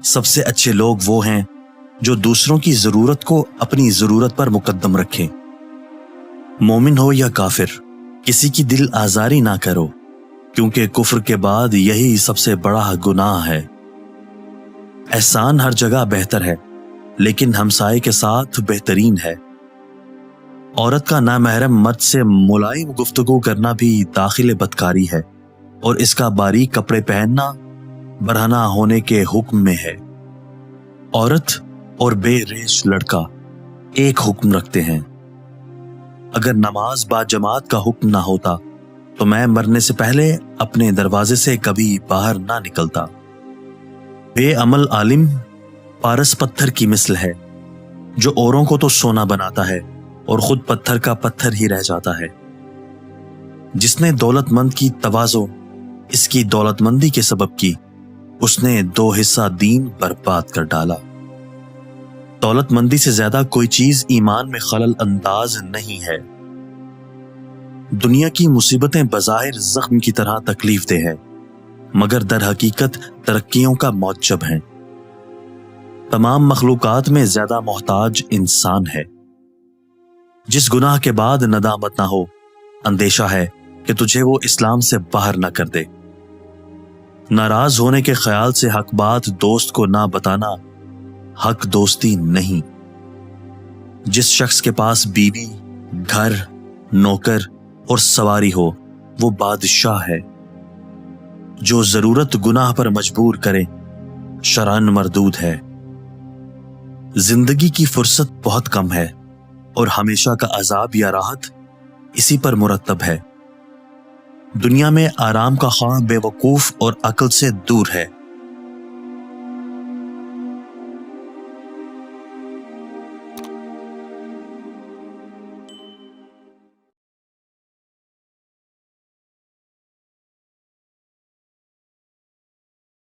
सबसे अच्छे लोग वो हैं जो दूसरों की जरूरत को अपनी जरूरत पर मुकद्दम रखें। मोमिन हो या काफिर, किसी की दिल आजारी ना करो, क्योंकि कुफ्र के बाद यही सबसे बड़ा गुनाह है। एहसान हर जगह बेहतर है, लेकिन हमसाये के साथ बेहतरीन है। औरत का नामहरम मर्द से मुलायम गुफ्तगू करना भी दाखिल बदकारी है, और इसका बारीक कपड़े पहनना बरहना होने के हुक्म में है। औरत और बेरेश लड़का एक हुक्म रखते हैं। अगर नमाज बाजमात का हुक्म ना होता तो मैं मरने से पहले अपने दरवाजे से कभी बाहर ना निकलता। बेअमल आलिम पारस पत्थर की मिसल है, जो औरों को तो सोना बनाता है और खुद पत्थर का पत्थर ही रह जाता है। जिसने दौलतमंद की तवाज़ो इसकी दौलतमंदी के सबब की, उसने 2 हिस्सा दीन बर्बाद कर डाला। दौलतमंदी से ज्यादा कोई चीज ईमान में खलल अंदाज नहीं है। दुनिया की मुसीबतें बज़ाहिर जख्म की तरह तकलीफ दे है, मगर दर हकीकत तरक्कियों का मौजब हैं। तमाम मखलूकात में ज्यादा मोहताज इंसान है। जिस गुनाह के बाद नदामत ना हो, अंदेशा है कि तुझे वो इस्लाम से बाहर ना कर दे। नाराज होने के ख्याल से हक बात दोस्त को ना बताना हक दोस्ती नहीं। जिस शख्स के पास बीवी, घर, नौकर और सवारी हो, वो बादशाह है। जो जरूरत गुनाह पर मजबूर करे, शरान मरदूद है। जिंदगी की फुर्सत बहुत कम है, और हमेशा का अजाब या राहत इसी पर मुरतब है। दुनिया में आराम का ख्वाह बेवकूफ और अक्ल से दूर है।